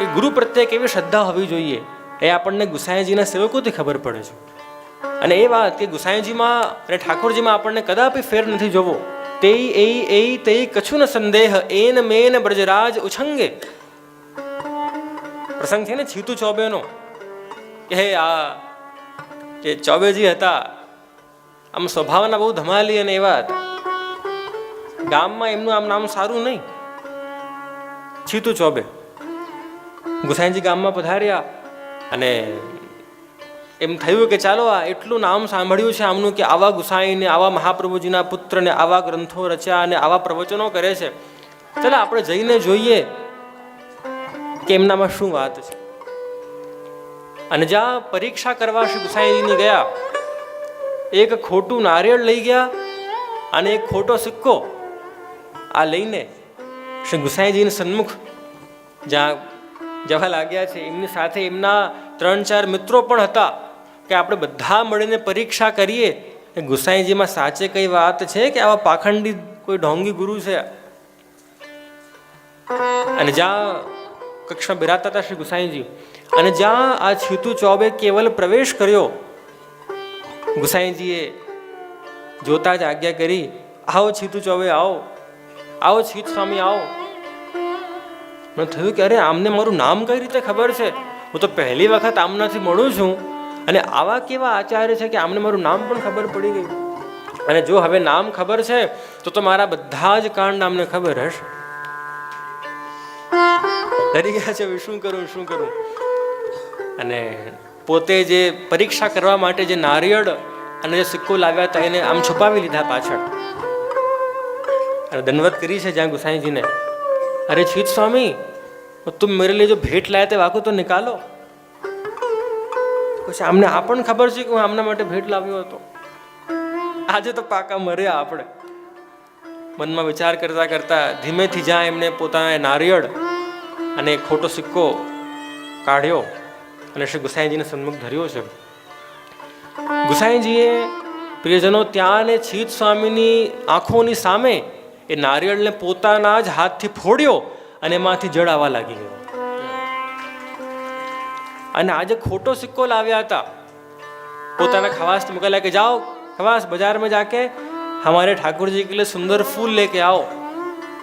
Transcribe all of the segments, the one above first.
એ ગુરુ પ્રત્યે કેવી શ્રદ્ધા હોવી જોઈએ એ આપણને ગુસાઈજીના સેવકોથી ખબર પડે છે. અને એ વાત કે ગુસાઈજીમાં અને ઠાકોરજીમાં આપણને કદાપી ફેર નથી જોવો. તે કછું ન સંદેહ એન મેન બ્રજરાજ ઉછંગે. પ્રસંગ છે ને છીતુ ચોબેનો, કે આ જે ચોબેજી હતા આમ સ્વભાવના બહુ ધમાલી અને એવા હતા. ગામમાં એમનું આમ નામ સારું નહીં, છીતુ ચોબે. ગુસાઈજી ગામમાં પધાર્યા અને એમ થયું કે ચાલો આ એટલું નામ સાંભળ્યું છે આમનું કે આવા ગુસાઈને, આવા મહાપ્રભુજીના પુત્રને આવા ગ્રંથો રચ્યા અને આવા પ્રવચનો કરે છે, ચાલો આપણે જઈને જોઈએ કે એમનામાં શું વાત છે. અને જ્યાં પરીક્ષા કરવા શ્રી ગુસાઈજીની ગયા, એક ખોટું નારિયેળ લઈ ગયા અને એક ખોટો સિક્કો આ લઈને શ્રી ગુસાઈજીના સન્મુખ જ્યાં જવા લાગ્યા છે. એમની સાથે એમના 3-4 મિત્રો પણ હતા કે આપણે બધા મળીને પરીક્ષા કરીએ કે ગુસાઈજીમાં સાચે કઈ વાત છે કે આવા પાખંડી કોઈ ઢોંગી ગુરુ છે. અને જ્યાં કક્ષમાં બિરાજતા હતા શ્રી ગુસાઈજી, અને જ્યાં આ છીતુ ચોબે કેવલ પ્રવેશ કર્યો, ગુસાઈજીએ જોતા જ આજ્ઞા કરી, આવો છીતુ ચોબે, આવો આવો છીત સ્વામી આવો. મને થયું કે અરે આમને મારું નામ કઈ રીતે ખબર છે? હું તો પહેલી વખત આમનાથી મળું છું અને આવા કેવા આચાર્ય છે કે આમને મારું નામ પણ ખબર પડી ગયું. અને જો હવે નામ ખબર છે તો મારા બધા જ કાંડ આમને ખબર હશે. ડરી ગયા છે, શું કરું શું કરું. અને પોતે જે પરીક્ષા કરવા માટે જે નારિયેળ અને જે સિક્કો લાવ્યા હતા એને આમ છુપાવી લીધા પાછળ. અને દંડવત કરી છે જ્યાં ગુસાઈજીને, अरे छीत स्वामी तुम मेरे लिए जो भेंट लाए थे वाको तो निकालो. પછી આમને આ પણ ખબર છે કે હું આમના માટે ભેટ લાવ્યો હતો. આજે તો પાકા મર્યા આપણે. મનમાં વિચાર કરતા કરતા ધીમેથી જ્યાં એમને પોતાના નારિયેળ અને ખોટો સિક્કો કાઢ્યો અને શ્રી ગુસાઈજીને સન્મુખ ધર્યો છે. ગુસાઈજીએ પ્રિયજનો ત્યાં ને છીત સ્વામીની આંખોની સામે એ નારિયેળને પોતાના જ હાથથી ફોડ્યો અને એમાંથી જળ આવવા લાગી ગયો. અને આજે ખોટો સિક્કો લાવ્યા હતા, પોતાના ખવાસથી મોકલ્યા કે જાઓ ખવાસ बाजार में जाके हमारे ठाकुर जी के लिए सुंदर फूल लेके आओ.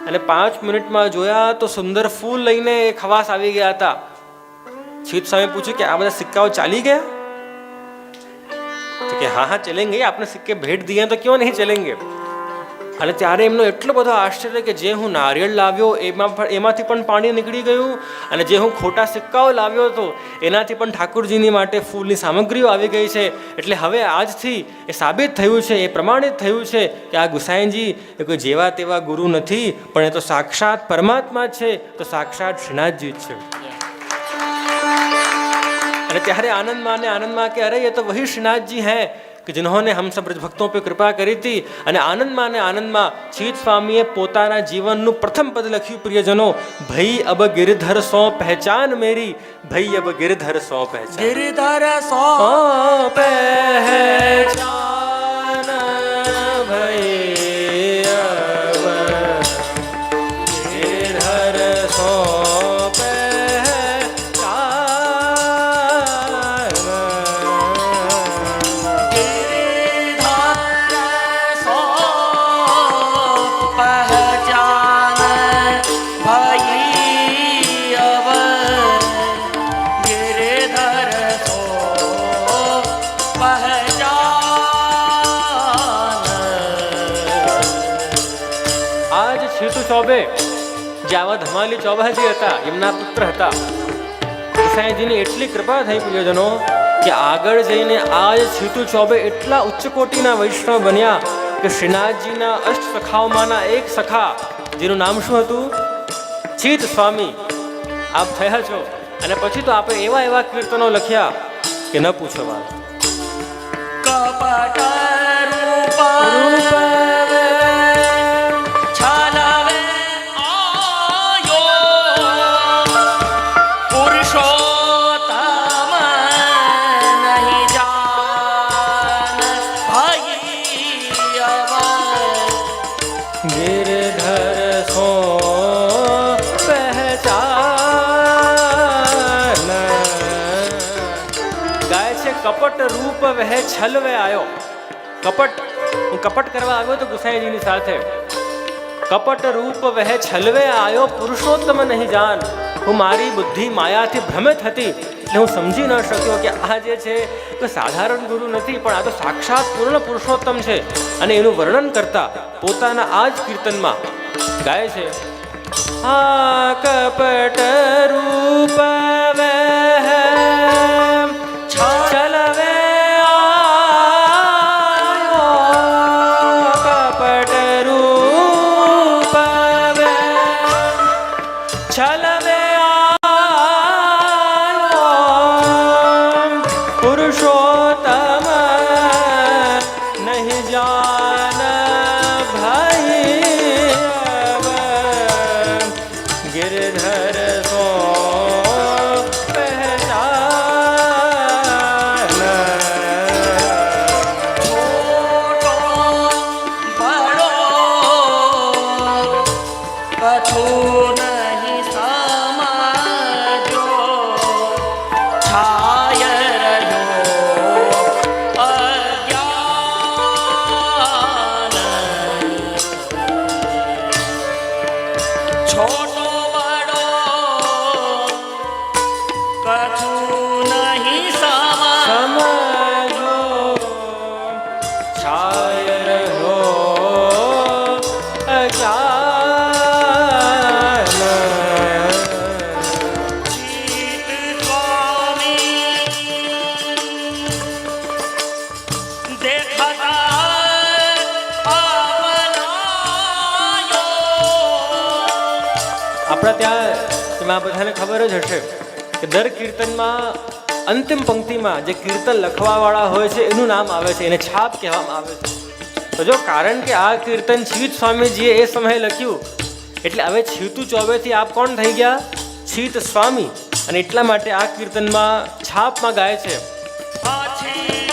અને 5 મિનિટમાં જોયા તો સુંદર ફૂલ લઈને ખવાસ આવી ગયા હતા. છીત સ્વામી પૂછ્યું કે આ બધા સિક્કાઓ ચાલી ગયા? તો કે હા હા ચલેંગે, આપને સિક્કે ભેટ દિए તો ક્यों नहीं चलेंगे. અને ત્યારે એમનો એટલો બધો આશ્ચર્ય કે જે હું નારિયેળ લાવ્યો એમાંથી પણ પાણી નીકળી ગયું, અને જે હું ખોટા સિક્કાઓ લાવ્યો હતો એનાથી પણ ઠાકુરજીની માટે ફૂલની સામગ્રીઓ આવી ગઈ છે. એટલે હવે આજથી એ સાબિત થયું છે, એ પ્રમાણિત થયું છે કે આ ગુસાઈજી એ કોઈ જેવા તેવા ગુરુ નથી, પણ એ તો સાક્ષાત પરમાત્મા છે, તો સાક્ષાત શ્રીનાથજી જ છે. અને ત્યારે આનંદમાં કે અરે ये तो वही श्रीनाथजी हैं कि जिन्होंने हम सब ब्रज भक्तों पे कृपा करी थी. અને આનંદમાં છીત સ્વામીએ પોતાના જીવનનું પ્રથમ પદ લખ્યું પ્રિયજનો, ભઈ અબ ગિરધર સો પહેચાન મેરી, ભઈ અબ ગિરધર સો પહેચાન, ગિરધર સો પહેચાન ભઈ અબ ગિરધર સો ચોબે જે આવા ધમાલી ચોબાજી હતા, એમના પુત્ર હતા. ગુસાઈજીની એટલી કૃપા થઈ પ્રિયજનો કે આગળ જઈને આજ છીતુ ચોબે એટલા ઉચ્ચ કોટીના વૈષ્ણવ બન્યા કે શ્રીનાથજીના અષ્ટ સખાઓમાંના એક સખા, જેનું નામ શું હતું? છીત સ્વામી આપ થયા છો. અને પછી તો આપણે એવા કીર્તનો લખ્યા કે ન પૂછો વાત. કપટ રૂપ गिरधर सो पहचान કપટ રૂપ વહે છલવે આયો. કપટ, હું કપટ કરવા આવ્યો તો ગુસાઈજીની સાથે. કપટ રૂપ વહે છલવે આયો, પુરુષોત્તમ નહીં જાન. હું મારી બુદ્ધિ માયાથી ભ્રમિત હતી, એટલે હું સમજી ન શક્યો કે આ જે છે એ સાધારણ ગુરુ નથી, પણ આ તો સાક્ષાત પૂર્ણ પુરુષોત્તમ છે. અને એનું વર્ણન કરતા પોતાના આ જ કીર્તનમાં ગાય છે, આ કપટ રૂપ વહે છલવે આયો, કપટ રૂપ વહે છલવે આયો, પુરુષોત્તમ નહીં જાન ભાઈ, गिरधर सो पहचान. छोटो बड़ो कछु नहीं समझो, छाय रहो अज्ञान. छोटो बड़ो कछु नहीं समझो, छाय रहो अज्ञान. चित स्वामी देखता अपनायो. આપણા ત્યાં તમે આ બધાને ખબર જ હશે કે દર કીર્તનમાં અંતિમ પંક્તિમાં જે કીર્તન લખવાવાળા હોય છે એનું નામ આવે છે, એને છાપ કહેવામાં આવે છે. તો જો કારણ કે આ કીર્તન છીત સ્વામીજીએ એ સમયે લખ્યું, એટલે હવે છીતું ચોબેથી આપ કોણ થઈ ગયા? છીત સ્વામી. અને એટલા માટે આ કીર્તનમાં છાપમાં ગાય છે, अच्छी